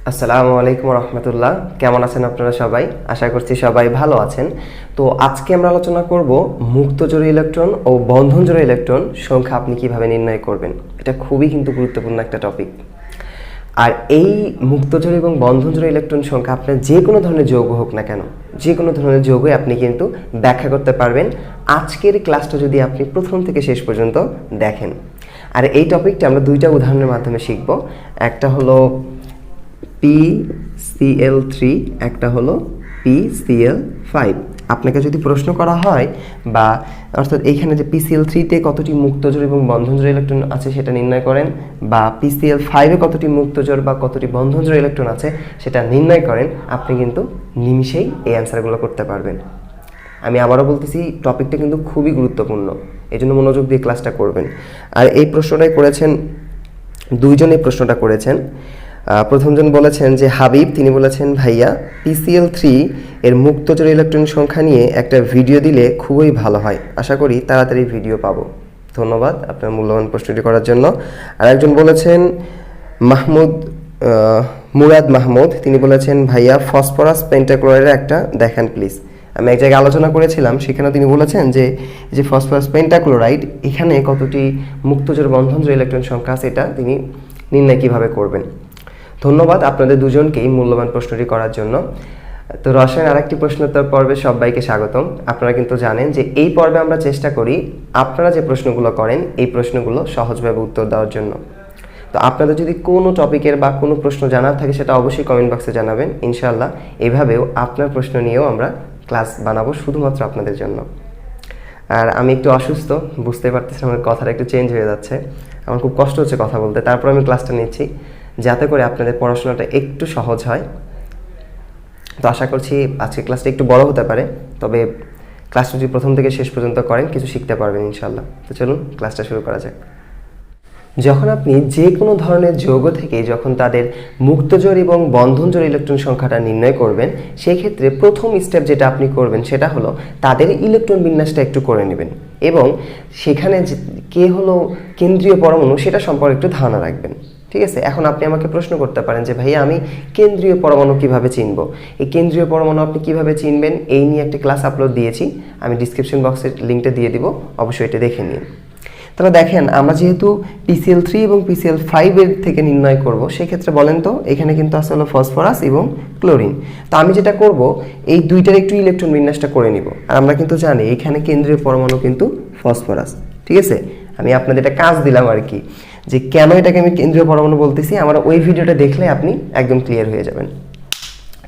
আসসালামু আলাইকুম রহমতুল্লাহ। কেমন আছেন আপনারা সবাই? আশা করছি সবাই ভালো আছেন। তো আজকে আমরা আলোচনা করব মুক্তজোড় ইলেকট্রন ও বন্ধনজোড় ইলেকট্রন সংখ্যা আপনি কিভাবে নির্ণয় করবেন। এটা খুবই কিন্তু গুরুত্বপূর্ণ একটা টপিক। আর এই মুক্তজোড় এবং বন্ধনজোড় ইলেকট্রন সংখ্যা আপনার যে কোনো ধরনের যৌগ হোক না কেন, যে কোনো ধরনের যৌগই আপনি কিন্তু ব্যাখ্যা করতে পারবেন আজকের ক্লাসটা যদি আপনি প্রথম থেকে শেষ পর্যন্ত দেখেন। আর এই টপিকটা আমরা দুইটা উদাহরণের মাধ্যমে শিখব। একটা হলো PCl3, একটা হলো PCl5। আপনাকে যদি প্রশ্ন করা হয় বা অর্থাৎ এইখানে যে PCl3-তে কতটি মুক্তজোড় এবং বন্ধনজোড় ইলেকট্রন আছে সেটা নির্ণয় করেন, বা PCl5-এ কতটি মুক্তজোড় বা কতটি বন্ধনজোড় ইলেকট্রন আছে সেটা নির্ণয় করেন, আপনি কিন্তু নিমিষেই এই অ্যান্সারগুলো করতে পারবেন। আমি আবারও বলতেছি, টপিকটা কিন্তু খুবই গুরুত্বপূর্ণ, এই জন্য মনোযোগ দিয়ে ক্লাসটা করবেন। আর এই প্রশ্নটাই করেছেন দুইজন, এই প্রশ্নটা করেছেন। প্রথমজন বলেছেন যে হাবিব, তিনি বলেছেন ভাইয়া PCl3 এর মুক্তজোড় ইলেকট্রন সংখ্যা নিয়ে একটা ভিডিও দিলে খুবই ভালো হয়, আশা করি তাড়াতাড়ি ভিডিও পাবো। ধন্যবাদ আপনার মূল্যবান প্রশ্নটি করার জন্য। আর একজন বলেছেন মুরাদ মাহমুদ, তিনি বলেছেন ভাইয়া ফসফরাস পেন্টাক্লোরাইডের একটা দেখান প্লিজ। আমি এক জায়গায় আলোচনা করেছিলাম, সেখানেও তিনি বলেছেন যে ফসফরাস পেন্টাক্লোরাইড এখানে কতটি মুক্তজোড় বন্ধনজোড় ইলেকট্রন সংখ্যা আছে এটা তিনি নির্ণয় কীভাবে করবেন। ধন্যবাদ আপনাদের দুজনকেই মূল্যবান প্রশ্নটি করার জন্য। তো রসায়ন আরেকটি প্রশ্নোত্তর পর্বে সবাইকে স্বাগতম। আপনারা কিন্তু জানেন যে এই পর্বে আমরা চেষ্টা করি আপনারা যে প্রশ্নগুলো করেন এই প্রশ্নগুলো সহজভাবে উত্তর দেওয়ার জন্য। তো আপনাদের যদি কোনো টপিকের বা কোনো প্রশ্ন জানার থাকে সেটা অবশ্যই কমেন্ট বক্সে জানাবেন। ইনশাআল্লাহ এভাবেও আপনার প্রশ্ন নিয়েও আমরা ক্লাস বানাবো শুধুমাত্র আপনাদের জন্য। আর আমি একটু অসুস্থ, বুঝতে পারতেছি আমার কথাটা একটু চেঞ্জ হয়ে যাচ্ছে, আমার খুব কষ্ট হচ্ছে কথা বলতে, তারপর আমি ক্লাসটা নিচ্ছি যাতে করে আপনাদের পড়াশোনাটা একটু সহজ হয়। তো আশা করছি আজকে ক্লাসটা একটু বড় হতে পারে, তবে ক্লাসটা যদি প্রথম থেকে শেষ পর্যন্ত করেন কিছু শিখতে পারবেন ইনশাআল্লাহ। তো চলুন ক্লাসটা শুরু করা যাক। যখন আপনি যে কোনো ধরনের যৌগ থেকে যখন তাদের মুক্তজোড় এবং বন্ধনজোড় ইলেকট্রন সংখ্যাটা নির্ণয় করবেন, সেই ক্ষেত্রে প্রথম স্টেপ যেটা আপনি করবেন সেটা হলো তাদের ইলেকট্রন বিন্যাসটা একটু করে নেবেন এবং সেখানে কে হলো কেন্দ্রীয় পরমাণু সেটা সম্পর্কে একটু ধারণা রাখবেন। ঠিক আছে, এখন আপনি আমাকে প্রশ্ন করতে পারেন যে ভাইয়া আমি কেন্দ্রীয় পরমাণু কিভাবে চিনব, এই কেন্দ্রীয় পরমাণু আপনি কিভাবে চিনবেন এই নিয়ে একটা ক্লাস আপলোড দিয়েছি, আমি ডিসক্রিপশন বক্সের লিঙ্কটা দিয়ে দিব, অবশ্যই এটা দেখে নিন। তাহলে দেখেন, আমরা যেহেতু PCl3 এবং PCl5 এর থেকে নির্ণয় করব, সেক্ষেত্রে বলেন তো এখানে কিন্তু আছে হলো ফসফরাস এবং ক্লোরিন। তো আমি যেটা করব এই দুইটার একটু ইলেকট্রন বিন্যাসটা করে নিব। আর আমরা কিন্তু জানি এখানে কেন্দ্রীয় পরমাণু কিন্তু ফসফরাস। ঠিক আছে, আমি আপনাদের একটা কাজ দিলাম আর কি, যে কেন এটাকে আমি কেন্দ্রীয় পরমাণু বলতেছি, আমার ওই ভিডিওটা দেখলে আপনি একদম ক্লিয়ার হয়ে যাবেন।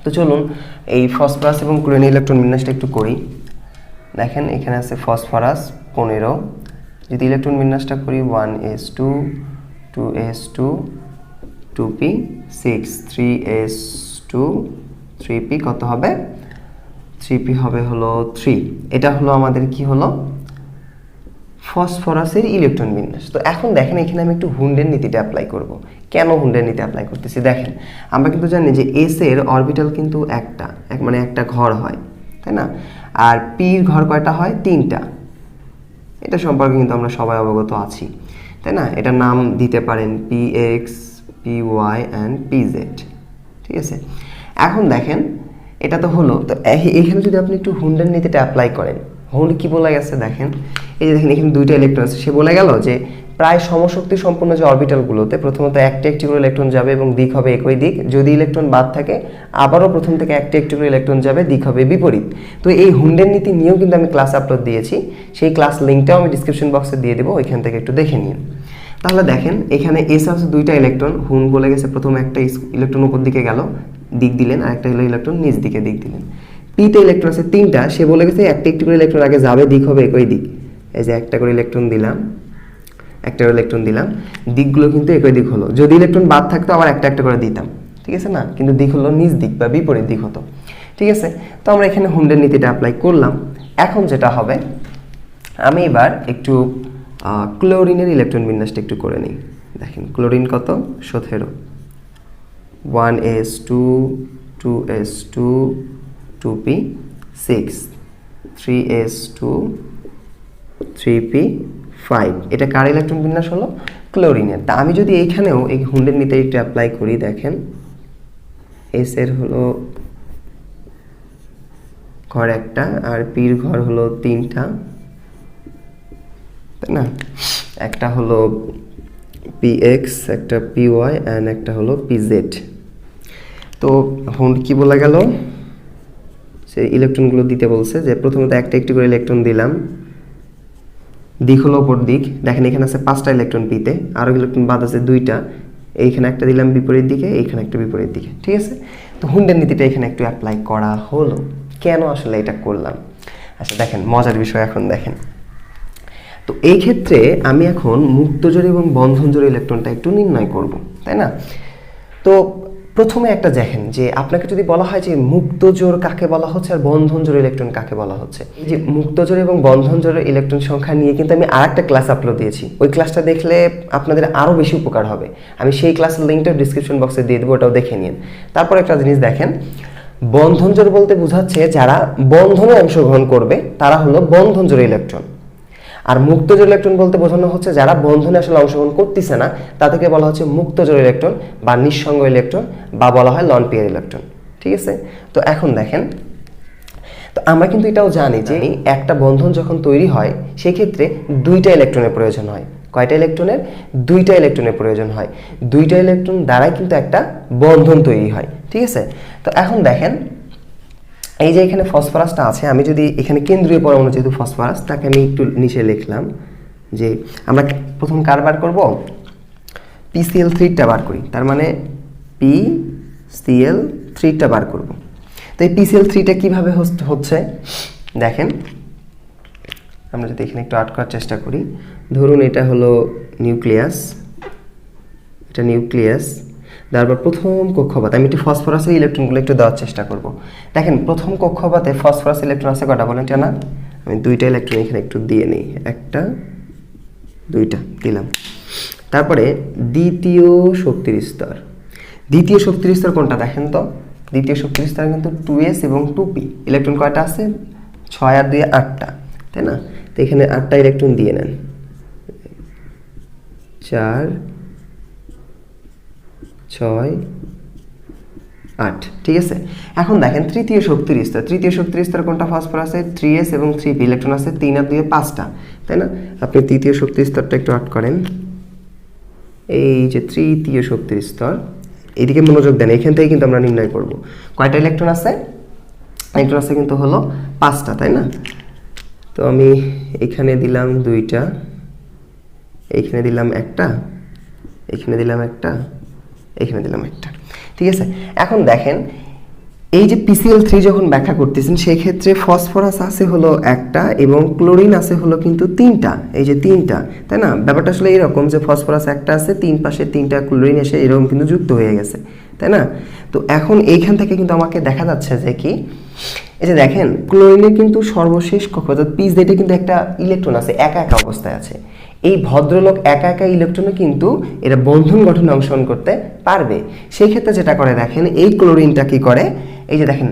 তো চলুন এই ফসফরাস এবং ক্লোরিন ইলেকট্রন বিন্যাসটা একটু করি। দেখেন এখানে আছে ফসফরাস 15, যদি ইলেকট্রন বিন্যাসটা করি 1s2 2s2 2p 6 3s2 3p কত হবে, 3p হবে হলো 3। এটা হলো আমাদের কি হলো ফসফরাসের ইলেকট্রন বিন্যাস। তো এখন দেখেন এখানে আমি একটু হুন্ডের নীতিটা অ্যাপ্লাই করব। কেন হুন্ডের নীতি অ্যাপ্লাই করতেছি, দেখেন আমরা কিন্তু জানি যে এস এর অরবিটাল কিন্তু মানে একটা ঘর হয়, তাই না? আর পির ঘর কয়টা হয়, 3টা। এটা সম্পর্কে কিন্তু আমরা সবাই অবগত আছি, তাই না? এটার নাম দিতে পারেন px py অ্যান্ড pz। ঠিক আছে, এখন দেখেন এটা তো হলো। তো এখানে যদি আপনি একটু হুন্ডের নীতিটা অ্যাপ্লাই করেন, হুন্ড কি বলে গেছে দেখেন, এই যে দেখেন এখানে দুইটা ইলেকট্রন আছে, সে বলে গেল যে প্রায় সমশক্তি সম্পন্ন যে অরবিটালগুলোতে প্রথমত একটি একটি করে ইলেকট্রন যাবে এবং দিক হবে একই দিক, যদি ইলেকট্রন বাদ থাকে আবারও প্রথম থেকে একটি একটি করে ইলেকট্রন যাবে, দিক হবে বিপরীত। তো এই হুন্ডের নীতি নিয়েও কিন্তু আমি ক্লাস আপলোড দিয়েছি, সেই ক্লাস লিঙ্কটাও আমি ডিসক্রিপশন বক্সে দিয়ে দেবো, ওইখান থেকে একটু দেখে নিন। তাহলে দেখেন এখানে এস আছে দুইটা ইলেকট্রন, হুন্ড বলে গেছে প্রথম একটা ইলেকট্রন উপর দিকে গেল দিক দিলেন, আর একটা হলো ইলেকট্রন নিচ দিকে দিক দিলেন। পিতে ইলেকট্রন আছে 3টা, সে বলে গেছে একটি একটি করে ইলেকট্রন আগে যাবে, দিক হবে একই দিক। এই যে একটা করে ইলেকট্রন দিলাম, একটা করে ইলেকট্রন দিলাম, দিকগুলো কিন্তু একই দিক হলো। যদি ইলেকট্রন বাদ থাকতো আবার একটা একটা করে দিতাম, ঠিক আছে না? কিন্তু দিক হলো নিচ দিক বা বিপরীত দিক হতো। ঠিক আছে, তো আমরা এখানে হুন্ডের নীতিটা অ্যাপ্লাই করলাম। এখন যেটা হবে, আমি এবার একটু ক্লোরিনের ইলেকট্রন বিন্যাসটা একটু করে নিই। দেখেন ক্লোরিন কত, 17, 1s2 2s2 2p 6 3s2 3p 5। এটা কার ইলেকট্রন বিন্যাস হলো, ক্লোরিনের। তা আমি যদি এইখানেও এই হুন্ডের নীতি একটু অ্যাপ্লাই করি, দেখেন এস এর হলো ঘর একটা, আর পির ঘর হলো 3টা, তাই না? একটা হলো px, একটা py অ্যান্ড একটা হলো pz। তো এখন কি বলা গেল, সে ইলেকট্রনগুলো দিতে বলছে যে প্রথমত একটা একটি করে ইলেকট্রন দিলাম, দিক হলো অপর দিক। দেখেন এখানে আছে 5টা ইলেকট্রন পিতে, আরও ইলেকট্রন বাদ আছে 2টা, এইখানে একটা দিলাম বিপরীত দিকে, এইখানে একটা বিপরীত দিকে, ঠিক আছে? তো হুন্ডের নীতিটা এখানে একটু অ্যাপ্লাই করা হলো। কেন আসলে এটা করলাম? আচ্ছা দেখেন মজার বিষয়, এখন দেখেন তো এই ক্ষেত্রে আমি এখন মুক্তজোড় এবং বন্ধনজোড় ইলেকট্রনটা একটু নির্ণয় করব, তাই না? তো প্রথমে একটা দেখেন যে আপনাকে যদি বলা হয় যে মুক্তজোড় কাকে বলা হচ্ছে আর বন্ধনজোড় ইলেকট্রন কাকে বলা হচ্ছে, এই যে মুক্তজোড় এবং বন্ধনজোড় ইলেকট্রন সংখ্যা নিয়ে কিন্তু আমি আরেকটা ক্লাস আপলোড দিয়েছি। ওই ক্লাসটা দেখলে আপনাদের আরও বেশি উপকার হবে। আমি সেই ক্লাসের লিঙ্কটা ডিসক্রিপশন বক্সে দিয়ে দেবো, ওটাও দেখে নিন। তারপর একটা জিনিস দেখেন, বন্ধনজোড় বলতে বোঝাচ্ছে যারা বন্ধনে অংশগ্রহণ করবে তারা হলো বন্ধনজোড় ইলেকট্রন, আর মুক্তজোড় ইলেকট্রন বলতে বোঝানো হচ্ছে যারা বন্ধনে আসলে অংশগ্রহণ করতেছে না, তাদেরকে বলা হচ্ছে মুক্তজোড় ইলেকট্রন বা নিঃসঙ্গ ইলেকট্রন বা বলা হয় লন পেয়ার ইলেকট্রন, ঠিক আছে? তো এখন দেখেন, তো আমরা কিন্তু এটাও জানি যে একটা বন্ধন যখন তৈরি হয় সেক্ষেত্রে 2টা ইলেকট্রনের প্রয়োজন হয়। কয়টা ইলেকট্রনের? 2টা ইলেকট্রনের প্রয়োজন হয়। 2টা ইলেকট্রন দ্বারাই কিন্তু একটা বন্ধন তৈরি হয়, ঠিক আছে? তো এখন দেখেন এই যে এখানে ফসফরাসটা আছে, আমি যদি এখানে কেন্দ্রীয় পরমাণু যেহেতু ফসফরাস, তাকে আমি একটু নিচে লিখলাম যে আমরা প্রথম কার বার করব, PCl3টা বার করি, তার মানে PCl3টা বার করব। তো এই PCl3টা কিভাবে হচ্ছে দেখেন, আমরা যদি এখানে একটু আর্ট করার চেষ্টা করি, ধরুন এটা হলো নিউক্লিয়াস, এটা নিউক্লিয়াস, তারপর প্রথম কক্ষপথে আমি একটু ফসফরাসের ইলেকট্রনগুলো একটু দেওয়ার চেষ্টা করব। দেখেন প্রথম কক্ষপথে ফসফরাস ইলেকট্রন আছে কটা বলেন? এটা না, আমি 2টা ইলেকট্রন এখানে একটু দিয়ে নিই, একটা 2টা দিলাম। তারপরে দ্বিতীয় শক্তির স্তর, দ্বিতীয় শক্তির স্তর কোনটা দেখেন তো? দ্বিতীয় শক্তির স্তর কিন্তু 2s এবং 2p, ইলেকট্রন কয়টা আছে? 6 আর 2 8টা, তাই না? তো এখানে 8টা ইলেকট্রন দিয়ে নেন, 4 6 8, ঠিক আছে? এখন দেখেন তৃতীয় শক্তির স্তর, তৃতীয় শক্তির স্তর কোনটা? ফসফরাসে 3s এবং 3p, ইলেকট্রন আছে 3 আর 2 5টা, তাই না? আপনি তৃতীয় শক্তির স্তরটা একটু আট করেন, এই যে তৃতীয় শক্তির স্তর, এইদিকে মনোযোগ দেন, এখান থেকে কিন্তু আমরা নির্ণয় করব কয়টা ইলেকট্রন আছে। ইলেকট্রন আছে কিন্তু হলো 5টা, তাই না? তো আমি এখানে দিলাম 2টা, এইখানে দিলাম একটা, এখানে দিলাম একটা, এখানে দিলাম একটা, ঠিক আছে? এখন দেখেন এই যে PCl3 যখন ব্যাখ্যা করতেছেন সেই ক্ষেত্রে ফসফরাস আছে হলো একটা এবং ক্লোরিন আছে হলো কিন্তু 3টা, এই যে 3টা, তাই না? ব্যাপারটা আসলে এরকম যে ফসফরাস একটা আছে, 3 পাশে 3টা ক্লোরিন এসে এরকম কিন্তু যুক্ত হয়ে গেছে, তাই না? তো এখন এইখান থেকে কিন্তু আমাকে দেখা যাচ্ছে যে কি, এই যে দেখেন ক্লোরিনের কিন্তু সর্বশেষ কক্ষপথ PZ কিন্তু একটা ইলেকট্রন আছে, একা একা অবস্থায় আছে। এই ভদ্রলোক একা একা ইলেকট্রনে কিন্তু এরা বন্ধন গঠনে অংশগ্রহণ করতে পারবে। সেই ক্ষেত্রে যেটা করে দেখেন, এই ক্লোরিনটা কি করে, এই যে দেখেন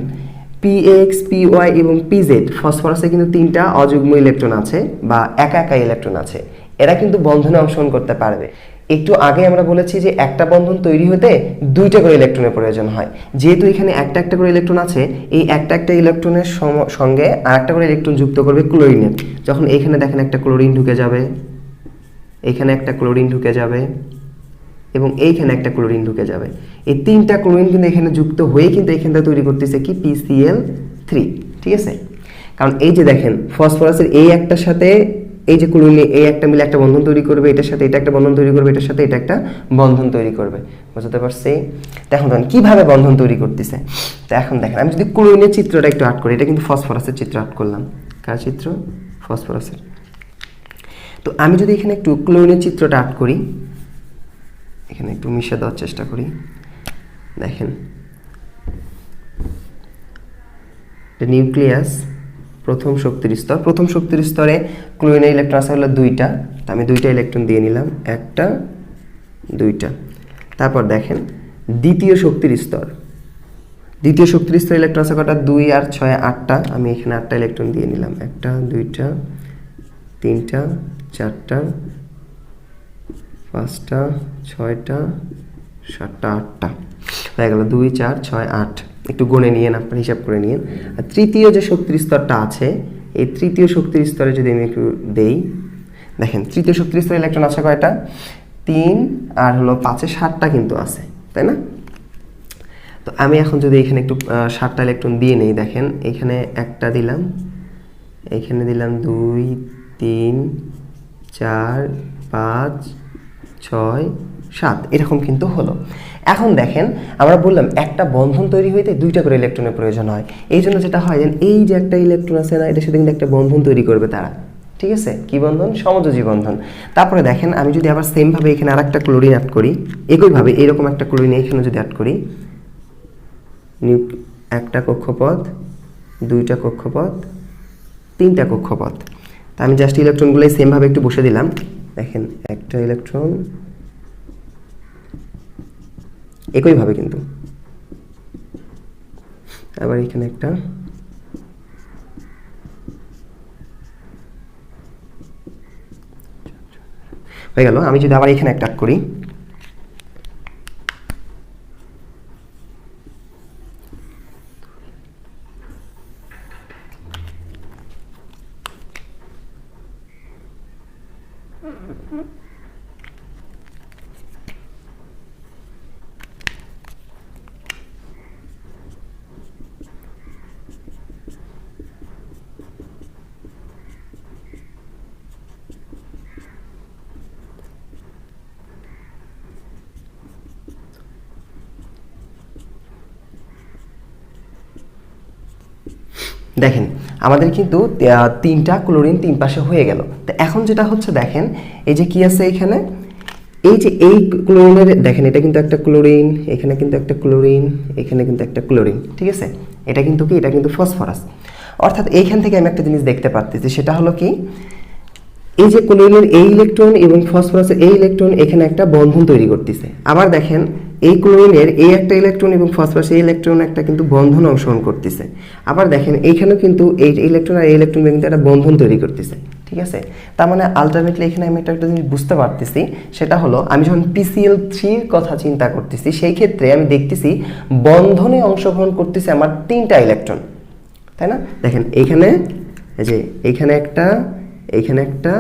PX, PY এবং PZ, ফসফরাসে কিন্তু 3টা অযুগ্ম ইলেকট্রন আছে বা একা একা ইলেকট্রন আছে, এরা কিন্তু বন্ধনে অংশগ্রহণ করতে পারবে। একটু আগে আমরা বলেছি যে একটা বন্ধন তৈরি হতে 2টা করে ইলেকট্রনের প্রয়োজন হয়। যেহেতু এখানে একটা একটা করে ইলেকট্রন আছে, এই একটা একটা ইলেকট্রনের সঙ্গে আরেকটা করে ইলেকট্রন যুক্ত করবে ক্লোরিনের। যখন এখানে দেখেন একটা ক্লোরিন ঢুকে যাবে, এখানে একটা ক্লোরিন ঢুকে যাবে এবং এইখানে একটা ক্লোরিন ঢুকে যাবে, এই 3টা ক্লোরিন কিন্তু এখানে যুক্ত হয়ে কিন্তু এখানটা তৈরি করতেছে কি PCl3, ঠিক আছে? কারণ এই যে দেখেন ফসফরাসের এই একটার সাথে এই যে ক্লোরিন এই একটা মিলে একটা বন্ধন তৈরি করবে, এটার সাথে এটা একটা বন্ধন তৈরি করবে, এটার সাথে এটা একটা বন্ধন তৈরি করবে, বুঝতে পারছি? এখন দেখেন কিভাবে বন্ধন তৈরি করতেছে। তো এখন দেখেন আমি যদি ক্লোরিনের চিত্রটা একটু আর্ট করি, এটা কিন্তু ফসফরাসের চিত্র আর্ট করলাম, কার চিত্র? ফসফরাসের। তো আমি যদি এখানে একটু ক্লোরিনের চিত্রটা আর্ট করি, এখানে একটু মিশে দেওয়ার চেষ্টা করি, দেখেন নিউক্লিয়াস, প্রথম শক্তির স্তর, প্রথম শক্তির স্তরে ক্লোরিনের ইলেকট্রন আছে হলো 2টা, তো আমি 2টা ইলেকট্রন দিয়ে নিলাম, একটা 2টা। তারপর দেখেন দ্বিতীয় শক্তির স্তর, দ্বিতীয় শক্তির স্তরে ইলেকট্রন আছে কটা? 2 আর 6 8টা, আমি এখানে 8টা ইলেকট্রন দিয়ে নিলাম, একটা 2টা 3টা 4টা 5টা 6টা 7টা 8টা। হয়ে গেল 2 4 6 8, একটু গুনে নিয়েন, আপনার হিসাব করে নিয়েন। আর তৃতীয় যে শক্তির স্তরটা আছে, এই তৃতীয় শক্তির স্তরে যদি আমি একটু দেই, দেখেন তৃতীয় শক্তির স্তরে ইলেকট্রন আছে কয়টা? 3 আর হলো 5-এ 7টা কিন্তু আছে, তাই না? তো আমি এখন যদি এখানে একটু 7টা ইলেকট্রন দিয়ে নেই, দেখেন এখানে একটা দিলাম, এখানে দিলাম 2 3 4 5 6 7, এরকম কিন্তু হলো। এখন দেখেন আমরা বললাম একটা বন্ধন তৈরি হইতে 2টা করে ইলেকট্রনের প্রয়োজন হয়। এই জন্য যেটা হয়, এই যে একটা ইলেকট্রন আছে না, এটার সাথে কিন্তু একটা বন্ধন তৈরি করবে তারা, ঠিক আছে? কি বন্ধন? সমযোজী বন্ধন। তারপরে দেখেন আমি যদি আবার সেমভাবে এখানে আরেকটা ক্লোরিন অ্যাড করি, একইভাবে এরকম একটা ক্লোরিন এখানে যদি অ্যাড করি, একটা কক্ষপথ, 2টা কক্ষপথ, 3টা কক্ষপথ। তা আমি জাস্ট ইলেকট্রনগুলো সেমভাবে একটু বসে দিলাম, দেখেন একটা ইলেকট্রন একইভাবে কিন্তু, আবার এখানে একটা, হয়ে গেল। আমি যদি আবার এখানে একটা করি, দেখেন আমাদের কিন্তু 3টা ক্লোরিন 3 পাশে হয়ে গেল। তো এখন যেটা হচ্ছে দেখেন, এই যে কি আছে এখানে, এই যে এই ক্লোরিনের, দেখেন এটা কিন্তু একটা ক্লোরিন, এখানে কিন্তু একটা ক্লোরিন, এখানে কিন্তু একটা ক্লোরিন, ঠিক আছে? এটা কিন্তু কি, এটা কিন্তু ফসফরাস। অর্থাৎ এইখান থেকে আমি একটা জিনিস দেখতে পাচ্ছি, সেটা হলো কি, এই যে ক্লোরিনের এই ইলেকট্রন এবং ফসফরাসের এই ইলেকট্রন এখানে একটা বন্ধন তৈরি করতেছে। আবার দেখেন এই ক্লোরিনের এই একটা ইলেকট্রন এবং ফসফরাসের এই ইলেকট্রন একটা কিন্তু বন্ধন অংশগ্রহণ করতেছে। আবার দেখেন এইখানেও কিন্তু এই ইলেকট্রন আর এই ইলেকট্রন কিন্তু একটা বন্ধন তৈরি করতেছে, ঠিক আছে? তার মানে আলটিমেটলি এখানে আমি একটা জিনিস বুঝতে পারতেছি, সেটা হলো আমি যখন PCl3-র কথা চিন্তা করতেছি, সেই ক্ষেত্রে আমি দেখতেছি বন্ধনে অংশগ্রহণ করতেছে আমার 3টা ইলেকট্রন, তাই না? দেখেন এইখানে, এই যে এইখানে একটা, এইখানে একটা,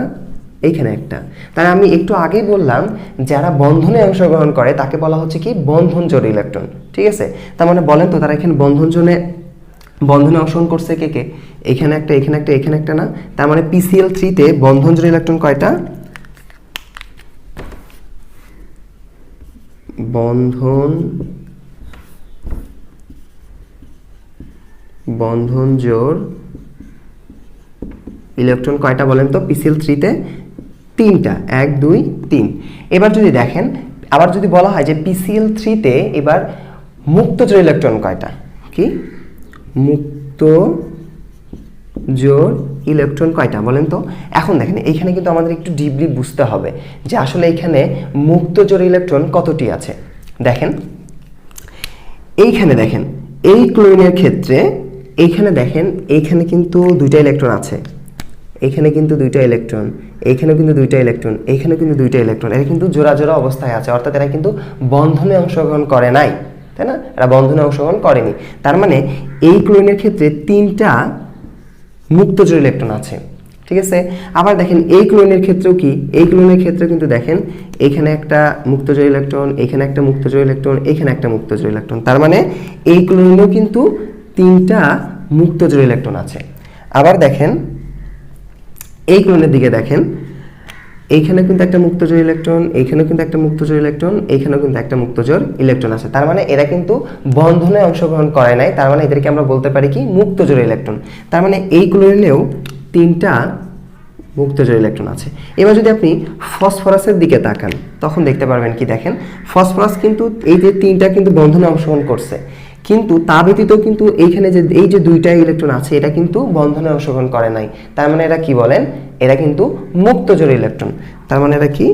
এইখানে একটা। তাই আমি একটু আগেই বললাম যারা বন্ধনে অংশগ্রহণ করে তাকে বলা হচ্ছে কি, বন্ধন জোড় ইলেকট্রন, ঠিক আছে? তার মানে বলেন তো তারা এখানে বন্ধনে অংশগ্রহণ করছে কে কে? এখানে একটা, এখানে একটা, এখানে একটা, না? তার মানে PCl3-তে বন্ধন জোড় ইলেকট্রন কয়টা? বন্ধন জোড় ইলেকট্রন কয়টা বলেন তো PCl3-তে? 3টা, 1 2 3। এবার যদি দেখেন, আবার যদি বলা হয় যে PCl3-তে এবার মুক্ত জোড় ইলেকট্রন কয়টা? কি মুক্ত জোড় ইলেকট্রন কয়টা বলেন তো? এখন দেখেন এইখানে কিন্তু আমাদের একটু ডিপলি বুঝতে হবে যে আসলে এখানে মুক্ত জোড় ইলেকট্রন কতটি আছে। দেখেন এইখানে, দেখেন এই ক্লোরিনের ক্ষেত্রে এইখানে দেখেন, এইখানে কিন্তু 2টা ইলেকট্রন আছে, এখানে কিন্তু 2টা ইলেকট্রন, এখানেও কিন্তু 2টা ইলেকট্রন, এখানেও কিন্তু 2টা ইলেকট্রন। এরা কিন্তু জোড়া জোড়া অবস্থায় আছে, অর্থাৎ এরা কিন্তু বন্ধনে অংশগ্রহণ করে নাই, তাই না? এরা বন্ধনে অংশগ্রহণ করেনি। তার মানে এই ক্লোরিনের ক্ষেত্রে 3টা মুক্ত জোড় ইলেকট্রন আছে, ঠিক আছে? আবার দেখেন এই ক্লোরিনের ক্ষেত্রেও কি, এই ক্লোরিনের ক্ষেত্রেও কিন্তু দেখেন এখানে একটা মুক্ত জোড় ইলেকট্রন, এখানে একটা মুক্ত জোড় ইলেকট্রন, এখানে একটা মুক্ত জোড় ইলেকট্রন। তার মানে এই ক্লোরিনেও কিন্তু 3টা মুক্ত জোড় ইলেকট্রন আছে। আবার দেখেন এই ক্লোরিনের দিকে দেখেন, এইখানে কিন্তু একটা মুক্ত জোড় ইলেকট্রন, এইখানেও কিন্তু একটা মুক্ত জোড় ইলেকট্রন, এইখানেও কিন্তু একটা মুক্ত জোড় ইলেকট্রন আছে। তার মানে এরা কিন্তু বন্ধনে অংশগ্রহণ করে নাই, তার মানে এদেরকে আমরা বলতে পারি কি, মুক্ত জোড় ইলেকট্রন। তার মানে এই ক্লোরিনেও 3টা মুক্ত জোড় ইলেকট্রন আছে। এবার যদি আপনি ফসফরাসের দিকে তাকান, তখন দেখতে পারবেন কি, দেখেন ফসফরাস কিন্তু এই যে 3টা কিন্তু বন্ধনে অংশগ্রহণ করছে, কিন্তু তা ব্যতীত কিন্তু এইখানে যে এই যে 2টা ইলেকট্রন আছে, এটা কিন্তু বন্ধনে অংশগ্রহণ করে নাই। তার মানে এরা কি বলেন, এরা কিন্তু মুক্ত জোড় ইলেকট্রন। তার মানে এরা কি,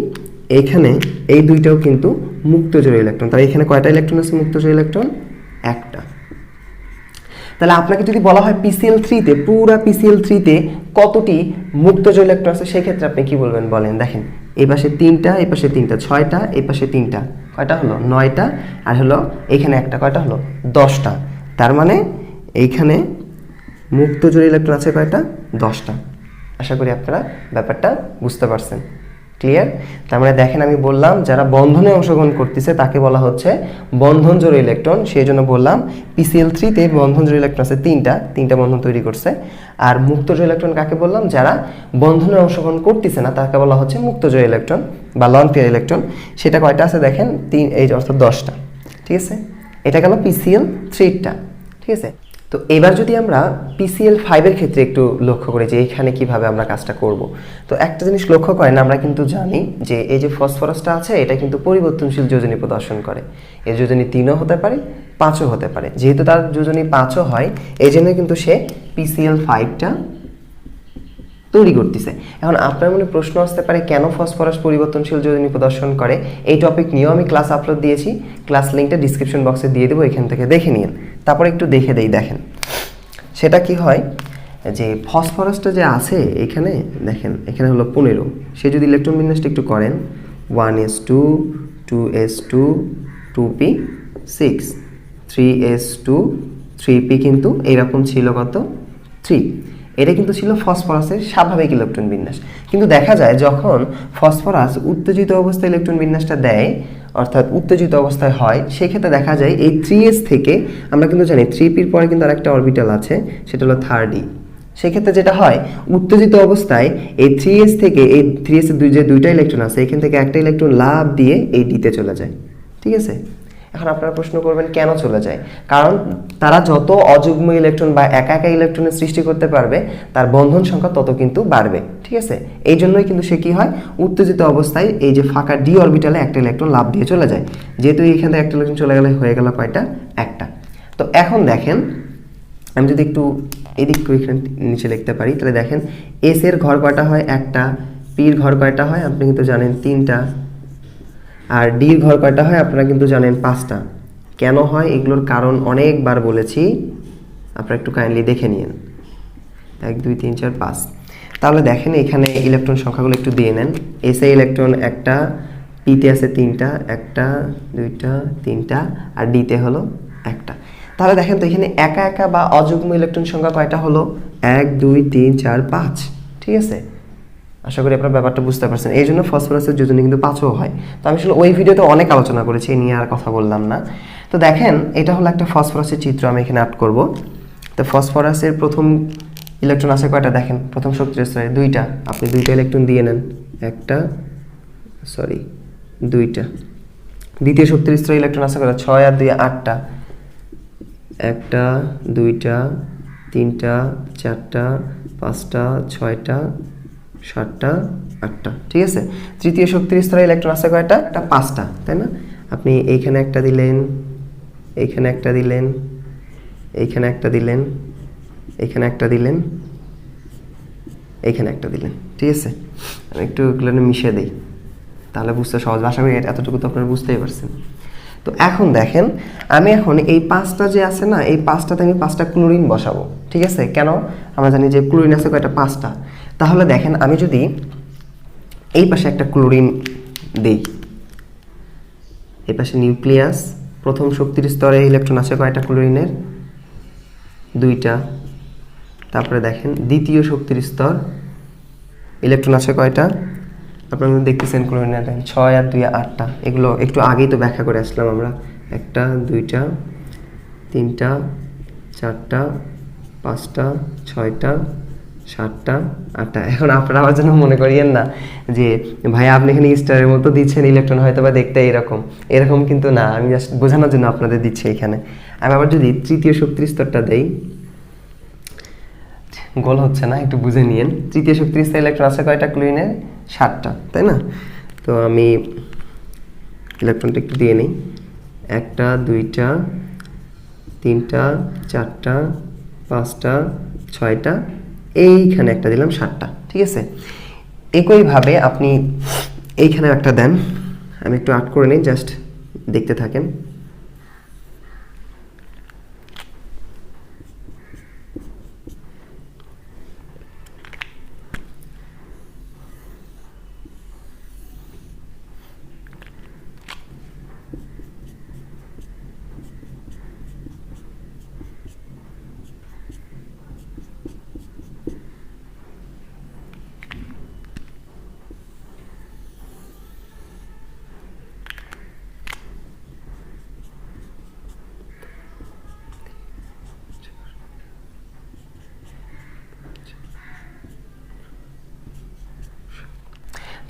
এইখানে এই 2টাও কিন্তু মুক্ত জোড় ইলেকট্রন। তার এখানে কয়টা ইলেকট্রন আছে মুক্ত জোড় ইলেকট্রন? একটা। তাহলে আপনাকে যদি বলা হয় PCl3 তে পুরা PCl3 তে কতটি মুক্তজ ইলেকট্রন আছে, সেই ক্ষেত্রে আপনি কি বলবেন বলেন? দেখেন এই পাশে 3টা, এই পাশে 3টা, 6টা, এই পাশে 3টা, কয়টা হলো? 9টা, আর হলো এখানে একটা, কয়টা হলো? 10টা। তার মানে এইখানে মুক্তজ ইলেকট্রন আছে কয়টা? 10টা। আশা করি আপনারা ব্যাপারটা বুঝতে পারছেন। ক্লিয়ার? তার মানে দেখেন আমি বললাম যারা বন্ধনে অংশগ্রহণ করতেছে তাকে বলা হচ্ছে বন্ধন জোড় ইলেকট্রন, সেই জন্য বললাম PCl3 তে বন্ধন জোড় ইলেকট্রন আছে 3টা বন্ধন তৈরি করছে। আর মুক্ত জোড় ইলেকট্রন কাকে বললাম? যারা বন্ধনে অংশগ্রহণ করতেছে না তাকে বলা হচ্ছে মুক্ত জোড় ইলেকট্রন বা লন পেয়ার ইলেকট্রন। সেটা কয়টা আছে দেখেন? 3, এই অর্থাৎ 10টা। ঠিক আছে, এটা গেল PCl3টা। ঠিক আছে, তো এবার যদি আমরা PCl5 এর ক্ষেত্রে একটু লক্ষ্য করি যে এখানে কিভাবে আমরা কাজটা করব। তো একটা জিনিস লক্ষ্য করেন, আমরা কিন্তু জানি যে এই যে ফসফরাসটা আছে এটা কিন্তু পরিবর্তনশীল যোজনী প্রদর্শন করে। এর যোজনী 3ও হতে পারে, 5ও হতে পারে। যেহেতু তার যোজনী 5ও হয় এই জন্য কিন্তু সে PCl5টা তৈরি করতেছে। এখন আপনার মনে প্রশ্ন আসতে পারে কেন ফসফরাস পরিবর্তনশীল যোজনী প্রদর্শন করে? এই টপিক নিয়েও আমি ক্লাস আপলোড দিয়েছি, ক্লাস লিঙ্কটা ডিসক্রিপশন বক্সে দিয়ে দেবো, এখান থেকে দেখে নিন। তারপর একটু দেখে দেই, দেখেন সেটা কি হয় যে ফসফরাসটা যে আছে এখানে দেখেন, এখানে হলো 15। সে যদি ইলেকট্রন বিন্যাসটা একটু করেন 1s2 2s2 2p6 3s2 3p, কিন্তু এরকম ছিল কত? 3। এটা কিন্তু ছিল ফসফরাসের স্বাভাবিক ইলেকট্রন বিন্যাস। কিন্তু দেখা যায় যখন ফসফরাস উত্তেজিত অবস্থায় ইলেকট্রন বিন্যাসটা দেয়, অর্থাৎ উত্তেজিত অবস্থায় হয়, সেক্ষেত্রে দেখা যায় এই 3s থেকে, আমরা কিন্তু জানি 3pর পরে কিন্তু আরেকটা অরবিটাল আছে, সেটা হলো 3d। সেক্ষেত্রে যেটা হয় উত্তেজিত অবস্থায় এই 3s থেকে, এই 3s এর যে দুইটা ইলেকট্রন আছে এখান থেকে একটা ইলেকট্রন লাভ দিয়ে এই ডিতে চলে যায়। ঠিক আছে, এখন আপনারা প্রশ্ন করবেন কেন চলে যায়? কারণ তারা যত অযুগ্ম ইলেকট্রন বা একা একা ইলেকট্রনের সৃষ্টি করতে পারবে তার বন্ধন সংখ্যা তত কিন্তু বাড়বে। ঠিক আছে, এই জন্যই কিন্তু সে কি হয় উত্তেজিত অবস্থায় এই যে ফাঁকা ডি অরবিটালে একটা ইলেকট্রন লাভ দিয়ে চলে যায়। যেহেতু এইখান থেকে একটা ইলেকট্রন চলে গেলে হয়ে গেল কয়টা? একটা। তো এখন দেখেন আমি যদি একটু এদিক করে এখানে নিচে লিখতে পারি, তাহলে দেখেন এস এর ঘর কয়টা হয়? একটা। পির ঘর কয়টা হয়? আপনি কিন্তু জানেন 3টা। আর ডির ঘর কয়টা হয়? আপনারা কিন্তু জানেন 5টা। কেন হয় এগুলোর কারণ অনেকবার বলেছি, আপনারা একটু কাইন্ডলি দেখে নিন। 1 2 3 4 5। তাহলে দেখেন এখানে ইলেকট্রন সংখ্যাগুলো একটু দিয়ে নেন। এস এ ইলেকট্রন একটা, পিতে আছে 3টা, 1 2 3টা, আর ডিতে হলো একটা। তাহলে দেখেন তো এখানে একা একা বা অযুগ্ম ইলেকট্রন সংখ্যা কয়টা হলো? 1 2 3 4 5। ঠিক আছে, আশা করি আপনারা ব্যাপারটা বুঝতে পারছেন। এই জন্য ফসফরাসের যোজনী কিন্তু 5ও হয়। তো আমি আসলে ওই ভিডিওতে অনেক আলোচনা করেছি, এই নিয়ে আর কথা বললাম না। তো দেখেন এটা হলো একটা ফসফরাসের চিত্র, আমি এখানে আর্ট করব। তো ফসফরাসের প্রথম ইলেকট্রন আছে কয়টা? দেখেন প্রথম শক্তির স্তরে 2টা, আপনি 2টা ইলেকট্রন দিয়ে নেন। দুইটা। দ্বিতীয় শক্তির স্তরে ইলেকট্রন আছে কয়টা? 6 আর 2 8টা। 1টা 2টা 3টা 4টা 5টা 6টা 7টা 8টা। ঠিক আছে, তৃতীয় শক্তির স্তরে ইলেকট্রন আছে কয়টা? 5টা, তাই না? আপনি এইখানে একটা দিলেন, এইখানে একটা দিলেন, এইখানে একটা দিলেন, এইখানে একটা দিলেন, এইখানে একটা দিলেন। ঠিক আছে, আমি একটু এগুলো মিশিয়ে দিই তাহলে বুঝতে সহজ। আশা করি এতটুকু তো আপনারা বুঝতেই পারছেন। তো এখন দেখেন আমি এখন এই 5টা যে আছে না, এই 5টাতে আমি 5টা ক্লোরিন বসাবো। ঠিক আছে, কেন? আমরা জানি যে ক্লোরিন আছে কয়টা? 5টা। তাহলে দেখেন আমি যদি এই পাশে একটা ক্লোরিন দেই, এই পাশে নিউক্লিয়াস, প্রথম শক্তির স্তরে ইলেকট্রন আছে কয়টা ক্লোরিনের? 2টা। তারপরে দেখেন দ্বিতীয় শক্তির স্তর ইলেকট্রন আছে কয়টা? আপনারা দেখতেছেন ক্লোরিনের 6 আর 2 8টা। এগুলো একটু আগেই তো ব্যাখ্যা করে আসলাম আমরা। 1টা 2টা 3টা 4টা 5টা 6টা 7টা 8টা। এখন আপনারা আমার জন্য মনে করিয়েন না যে ভাই আপনি এখানে স্টারের মতো দিচ্ছেন ইলেকট্রন, হয়তো বা দেখতে এরকম কিন্তু না, আমি জাস্ট বোঝানোর জন্য আপনাদের দিচ্ছি এখানে। আমি আবার যদি তৃতীয় শক্তির স্তরটা দেই, গোল হচ্ছে না, একটু বুঝে নিয়েন। তৃতীয় শক্তির স্তরে ইলেকট্রন আছে কয়টা ক্লোরিনের? 7টা, তাই না? তো আমি ইলেকট্রনটা একটু দিয়ে নিই। 1টা 2টা 3টা 4টা 5টা 6টা, এইখানে একটা দিলাম 7টা। ঠিক আছে, একইভাবে আপনি এইখানে একটা দেন। আমি একটু আর্ট করে নিই, জাস্ট দেখতে থাকেন।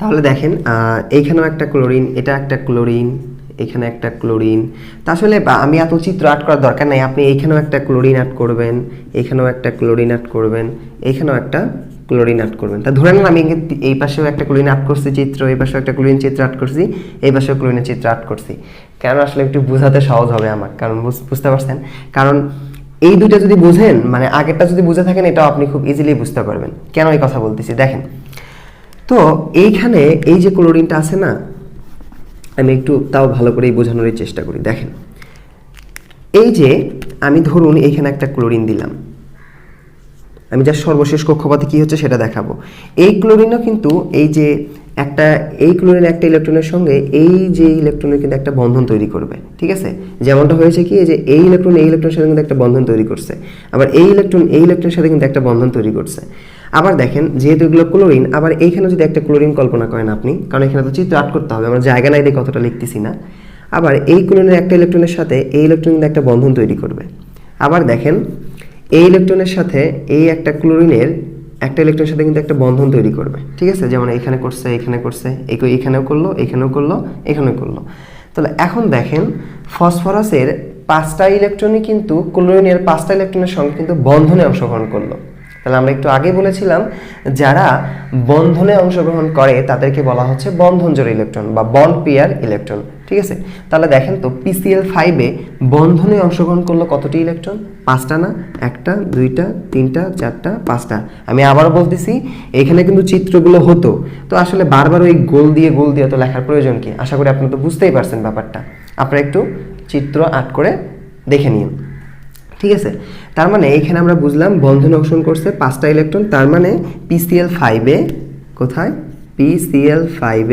তাহলে দেখেন এইখানেও একটা ক্লোরিন, এটা একটা ক্লোরিন, এখানে একটা ক্লোরিন। তা আসলে আমি এত চিত্র আর্ট করার দরকার নাই, আপনি এইখানেও একটা ক্লোরিন অ্যাড করবেন, এখানেও একটা ক্লোরিন অ্যাড করবেন, এখানেও একটা ক্লোরিন অ্যাড করবেন। তা ধরে নেন আমি এই পাশেও একটা ক্লোরিন অ্যাড করছি চিত্র, এই পাশেও একটা ক্লোরিন চিত্র অ্যাড করছি, এই পাশেও ক্লোরিনের চিত্র অ্যাড করছি। কেন আসলে একটু বোঝাতে সহজ হবে আমার, কারণ বুঝতে পারছেন, কারণ এই দুইটা যদি বুঝেন, মানে আগেরটা যদি বুঝে থাকেন, এটাও আপনি খুব ইজিলি বুঝতে পারবেন। কেন এই কথা বলতেছি দেখেন তো, এইখানে এই যে ক্লোরিনটা আছে না, আমি একটু তাও ভালো করে বোঝানোর চেষ্টা করি। দেখেন এই যে আমি ধরুন এইখানে একটা ক্লোরিন দিলাম, আমি যা সর্বশেষ কক্ষপথে কি হচ্ছে সেটা দেখাবো। এই ক্লোরিনও কিন্তু এই যে একটা, এই ক্লোরিন একটা ইলেকট্রনের সঙ্গে এই যে ইলেকট্রনের কিন্তু একটা বন্ধন তৈরি করবে, ঠিক আছে? যেমনটা হয়েছে কি, যে এই ইলেকট্রনের সাথে কিন্তু একটা বন্ধন তৈরি করছে, আবার এই ইলেকট্রনের সাথে কিন্তু একটা বন্ধন তৈরি করছে। আবার দেখেন যেহেতু এগুলো ক্লোরিন, আবার এইখানে যদি একটা ক্লোরিন কল্পনা করেন আপনি, কারণ এখানে তো চিত্র আর্ট করতে হবে, আমরা জায়গা নাই দিয়ে কতটা লিখতেছি না। আবার এই ক্লোরিনের একটা ইলেকট্রনের সাথে এই ইলেকট্রন কিন্তু একটা বন্ধন তৈরি করবে। আবার দেখেন এই ইলেকট্রনের সাথে এই একটা ক্লোরিনের একটা ইলেকট্রনের সাথে কিন্তু একটা বন্ধন তৈরি করবে, ঠিক আছে? যেমন এখানে করছে, এখানে করছে, এখানেও করলো, এখানেও করলো, এখানেও করলো। তাহলে এখন দেখেন ফসফরাসের 5টা ইলেকট্রনই কিন্তু ক্লোরিনের 5টা ইলেকট্রনের সঙ্গে কিন্তু বন্ধনে অংশগ্রহণ করলো। তাহলে আমরা একটু আগে বলেছিলাম যারা বন্ধনে অংশগ্রহণ করে তাদেরকে বলা হচ্ছে বন্ধনজোড় ইলেকট্রন বা বন্ড পেয়ার ইলেকট্রন, ঠিক আছে? তাহলে দেখেন তো PCl5 বন্ধনে অংশগ্রহণ করলো কতটি ইলেকট্রন? 5টা না? 1টা 2টা 3টা 4টা 5টা। আমি আবার বলতেছি এখানে কিন্তু চিত্রগুলো হতো, তো আসলে বারবার ওই গোল দিয়ে তো লেখার প্রয়োজন কি? আশা করি আপনি তো বুঝতেই পারছেন ব্যাপারটা। আপনারা একটু চিত্র আর্ট করে দেখে নিন, ঠিক আছে? তার মানে এইখানে আমরা বুঝলাম বন্ধনে অংশগ্রহণ করছে 5টা ইলেকট্রন, তার মানে PCl5 কোথায়? PCl5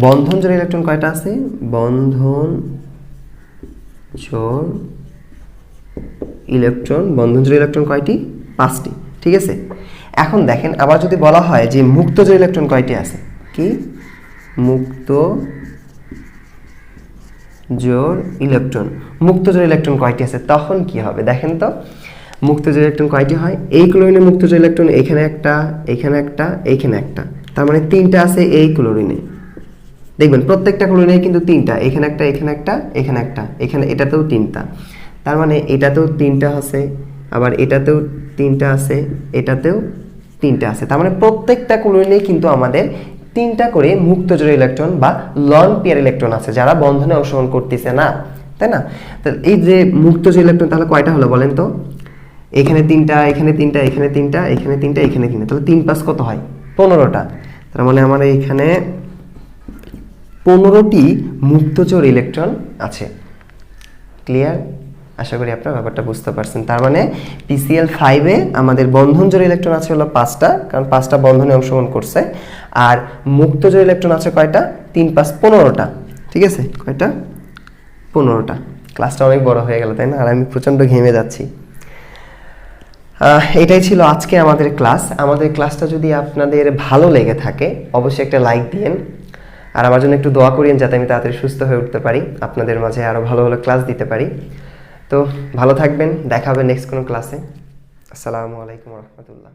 বন্ধনজোড় ইলেকট্রন কয়টা আছে? বন্ধনজোড় ইলেকট্রন কয়টি? 5টি, ঠিক আছে? এখন দেখেন আবার যদি বলা হয় যে মুক্তজোড় ইলেকট্রন কয়টি আছে? কি মুক্তজোড় ইলেকট্রন কয়টি আছে, তখন কি হবে দেখেন তো। মুক্তজোড় ইলেকট্রন কয়টি হয়? এই ক্লোরিনে মুক্তজোড় ইলেকট্রন এখানে একটা, এখানে একটা, এখানে একটা, তার মানে 3টা আছে এই ক্লোরিনে। দেখবেন প্রত্যেকটা ক্লোরিনে কিন্তু 3টা, এখানে একটা, এখানে একটা, এখানে একটা, এখানে এটাতেও 3টা, তার মানে এটাতেও 3টা আছে, আবার এটাতেও 3টা আছে, এটাতেও 3টা আছে। তার মানে প্রত্যেকটা ক্লোরিনে কিন্তু আমাদের 3টা করে মুক্তজোড় ইলেকট্রন বা লন পেয়ার ইলেকট্রন আছে যারা বন্ধনে অংশগ্রহণ করতেছে না, তাই না? তাহলে এই যে মুক্তজোড় ইলেকট্রন তাহলে কয়টা হলো বলেন তো? এখানে 3টা, এখানে 3টা, এখানে 3টা, এখানে 3টা, এখানে 3টা, তাহলে 3 5 কত হয়? 15টা। তার মানে আমার এখানে 15টি মুক্তজোড় ইলেকট্রন আছে। ক্লিয়ার? আশা করি আপনারা ব্যাপারটা বুঝতে পারছেন। তার মানে PCl5 আমাদের বন্ধনজোড় ইলেকট্রন আছে হলো 5টা, কারণ 5টা বন্ধনে অংশগ্রহণ করছে। আর মুক্তজোড় ইলেকট্রন আছে কয়টা? 3 5 15টা, ঠিক আছে? কয়টা? 15টা। ক্লাসটা অনেক বড় হয়ে গেল, তাই না? আর আমি প্রচণ্ড ঘেমে যাচ্ছি। এটাই ছিল আজকে আমাদের ক্লাস। আমাদের ক্লাসটা যদি আপনাদের ভালো লেগে থাকে অবশ্যই একটা লাইক দিন, আর আমার জন্য একটু দোয়া করিয়েন যাতে আমি তাড়াতাড়ি সুস্থ হয়ে উঠতে পারি, আপনাদের মাঝে আরও ভালো ভালো ক্লাস দিতে পারি। তো ভালো থাকবেন, দেখা হবে নেক্সট কোনো ক্লাসে। আসসালামু আলাইকুম রহমতুল্লাহ।